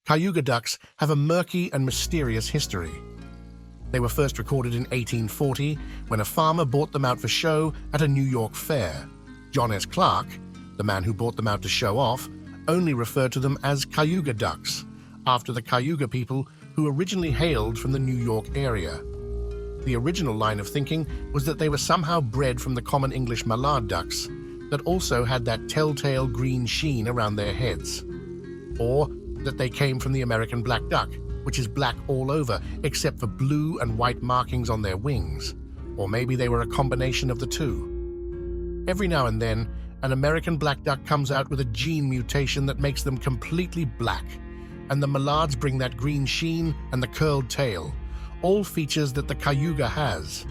Cayuga ducks have a murky and mysterious history. They were first recorded in 1840 when a farmer bought them out for show at a New York fair. John S. Clark, the man who brought them out to show off, only referred to them as Cayuga ducks, after the Cayuga people who originally hailed from the New York area. The original line of thinking was that they were somehow bred from the common English mallard ducks that also had that telltale green sheen around their heads, or that they came from the American black duck, which is black all over except for blue and white markings on their wings, or maybe they were a combination of the two. Every now and then, an American black duck comes out with a gene mutation that makes them completely black, and the mallards bring that green sheen and the curled tail, all features that the Cayuga has.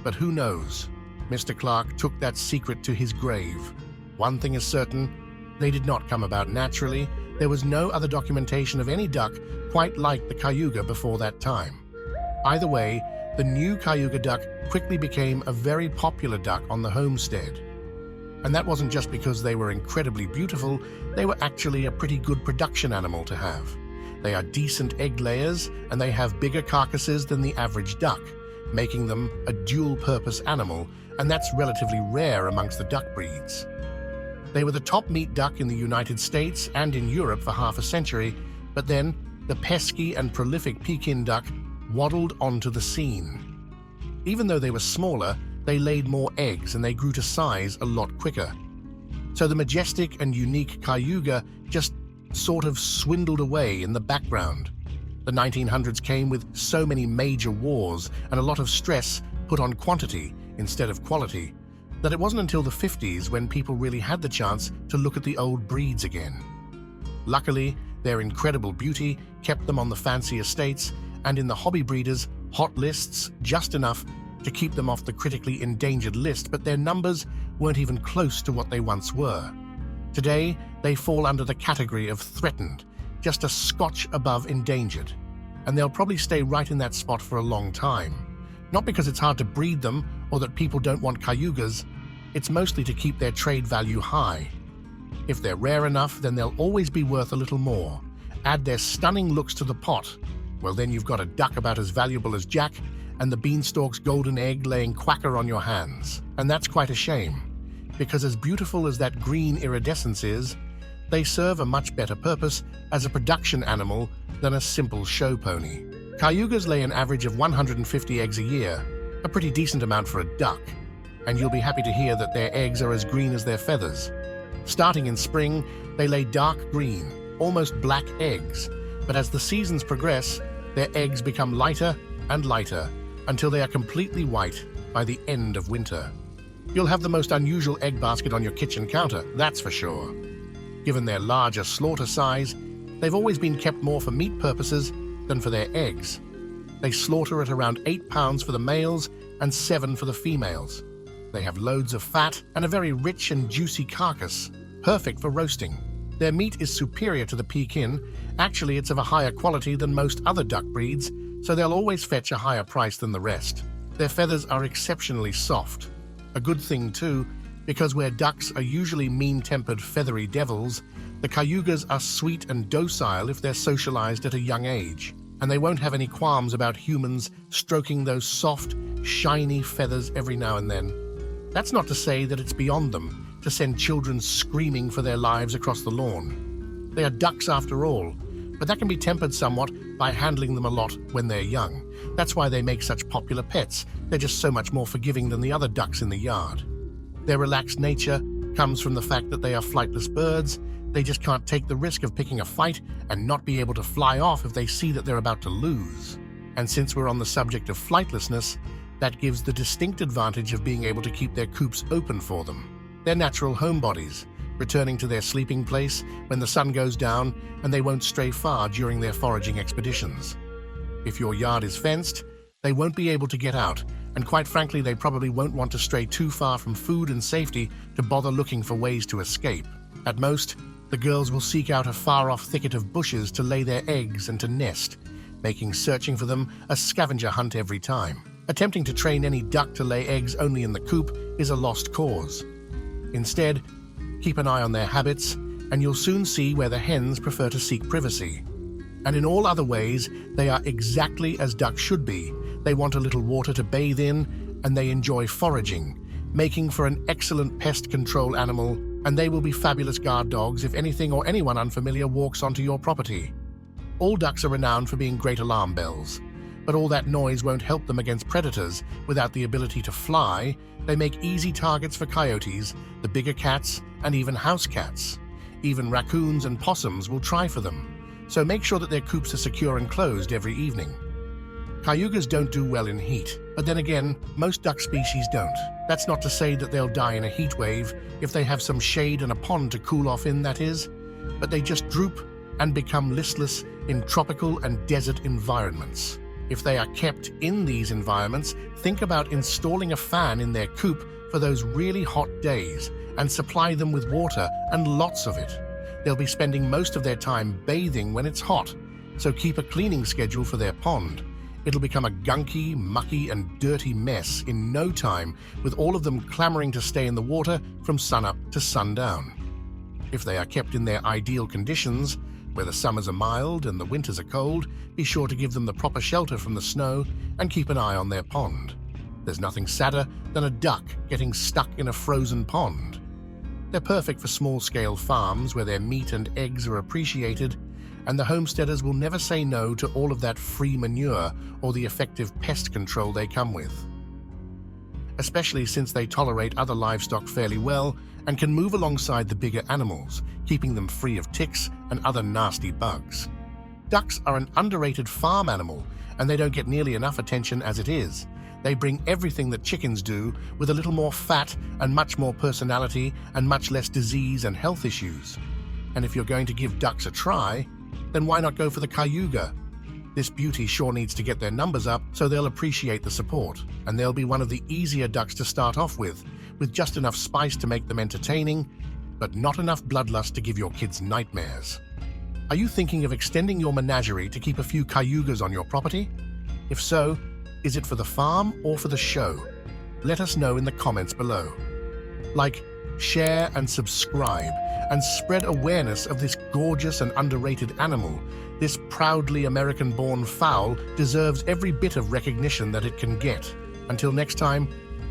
But who knows? Mr. Clark took that secret to his grave. One thing is certain, they did not come about naturally. There was no other documentation of any duck quite like the Cayuga before that time. Either way, the new Cayuga duck quickly became a very popular duck on the homestead. And that wasn't just because they were incredibly beautiful, they were actually a pretty good production animal to have. They are decent egg layers, and they have bigger carcasses than the average duck, making them a dual-purpose animal, and that's relatively rare amongst the duck breeds. They were the top meat duck in the United States and in Europe for half a century, but then the pesky and prolific Pekin duck waddled onto the scene. Even though they were smaller, they laid more eggs and they grew to size a lot quicker. So the majestic and unique Cayuga just sort of swindled away in the background. The 1900s came with so many major wars and a lot of stress put on quantity instead of quality, that it wasn't until the 50s when people really had the chance to look at the old breeds again. Luckily, their incredible beauty kept them on the fancy estates and in the hobby breeders' hot lists just enough to keep them off the critically endangered list, but their numbers weren't even close to what they once were. Today, they fall under the category of threatened, just a scotch above endangered, and they'll probably stay right in that spot for a long time. Not because it's hard to breed them or that people don't want Cayugas, it's mostly to keep their trade value high. If they're rare enough, then they'll always be worth a little more. Add their stunning looks to the pot, well then you've got a duck about as valuable as Jack and the beanstalk's golden egg-laying quacker on your hands. And that's quite a shame, because as beautiful as that green iridescence is, they serve a much better purpose as a production animal than a simple show pony. Cayugas lay an average of 150 eggs a year, a pretty decent amount for a duck, and you'll be happy to hear that their eggs are as green as their feathers. Starting in spring, they lay dark green, almost black eggs, but as the seasons progress, their eggs become lighter and lighter until they are completely white by the end of winter. You'll have the most unusual egg basket on your kitchen counter, that's for sure. Given their larger slaughter size, they've always been kept more for meat purposes than for their eggs. They slaughter at around 8 pounds for the males and 7 for the females. They have loads of fat and a very rich and juicy carcass, perfect for roasting. Their meat is superior to the Pekin. Actually, it's of a higher quality than most other duck breeds, so they'll always fetch a higher price than the rest. Their feathers are exceptionally soft. A good thing too, because where ducks are usually mean-tempered feathery devils, the Cayugas are sweet and docile if they're socialized at a young age, and they won't have any qualms about humans stroking those soft, shiny feathers every now and then. That's not to say that it's beyond them to send children screaming for their lives across the lawn. They are ducks after all, but that can be tempered somewhat by handling them a lot when they're young. That's why they make such popular pets. They're just so much more forgiving than the other ducks in the yard. Their relaxed nature comes from the fact that they are flightless birds. They just can't take the risk of picking a fight and not be able to fly off if they see that they're about to lose. And since we're on the subject of flightlessness, that gives the distinct advantage of being able to keep their coops open for them. They're natural homebodies, returning to their sleeping place when the sun goes down, and they won't stray far during their foraging expeditions. If your yard is fenced, they won't be able to get out, and quite frankly, they probably won't want to stray too far from food and safety to bother looking for ways to escape. At most, the girls will seek out a far-off thicket of bushes to lay their eggs and to nest, making searching for them a scavenger hunt every time. Attempting to train any duck to lay eggs only in the coop is a lost cause. Instead, keep an eye on their habits, and you'll soon see where the hens prefer to seek privacy. And in all other ways, they are exactly as ducks should be. They want a little water to bathe in, and they enjoy foraging, making for an excellent pest control animal, and they will be fabulous guard dogs if anything or anyone unfamiliar walks onto your property. All ducks are renowned for being great alarm bells, but all that noise won't help them against predators. Without the ability to fly, they make easy targets for coyotes, the bigger cats, and even house cats. Even raccoons and possums will try for them, so make sure that their coops are secure and closed every evening. Cayugas don't do well in heat, but then again, most duck species don't. That's not to say that they'll die in a heat wave if they have some shade and a pond to cool off in, that is, but they just droop and become listless in tropical and desert environments. If they are kept in these environments, think about installing a fan in their coop for those really hot days and supply them with water and lots of it. They'll be spending most of their time bathing when it's hot, so keep a cleaning schedule for their pond. It'll become a gunky, mucky, and dirty mess in no time, with all of them clamoring to stay in the water from sunup to sundown. If they are kept in their ideal conditions, where the summers are mild and the winters are cold, be sure to give them the proper shelter from the snow and keep an eye on their pond. There's nothing sadder than a duck getting stuck in a frozen pond. They're perfect for small-scale farms where their meat and eggs are appreciated, and the homesteaders will never say no to all of that free manure or the effective pest control they come with. Especially since they tolerate other livestock fairly well and can move alongside the bigger animals, keeping them free of ticks and other nasty bugs. Ducks are an underrated farm animal, and they don't get nearly enough attention as it is. They bring everything that chickens do, with a little more fat and much more personality and much less disease and health issues. And if you're going to give ducks a try, then why not go for the cayuga? This beauty sure needs to get their numbers up, so they'll appreciate the support, and they'll be one of the easier ducks to start off with just enough spice to make them entertaining, but not enough bloodlust to give your kids nightmares. Are you thinking of extending your menagerie to keep a few cayugas on your property? If so, is it for the farm or for the show? Let us know in the comments below. Like, share, and subscribe, and spread awareness of this gorgeous and underrated animal. This proudly American-born fowl deserves every bit of recognition that it can get. Until next time,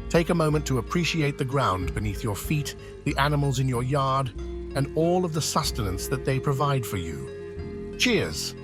take a moment to appreciate the ground beneath your feet, the animals in your yard, and all of the sustenance that they provide for you. Cheers!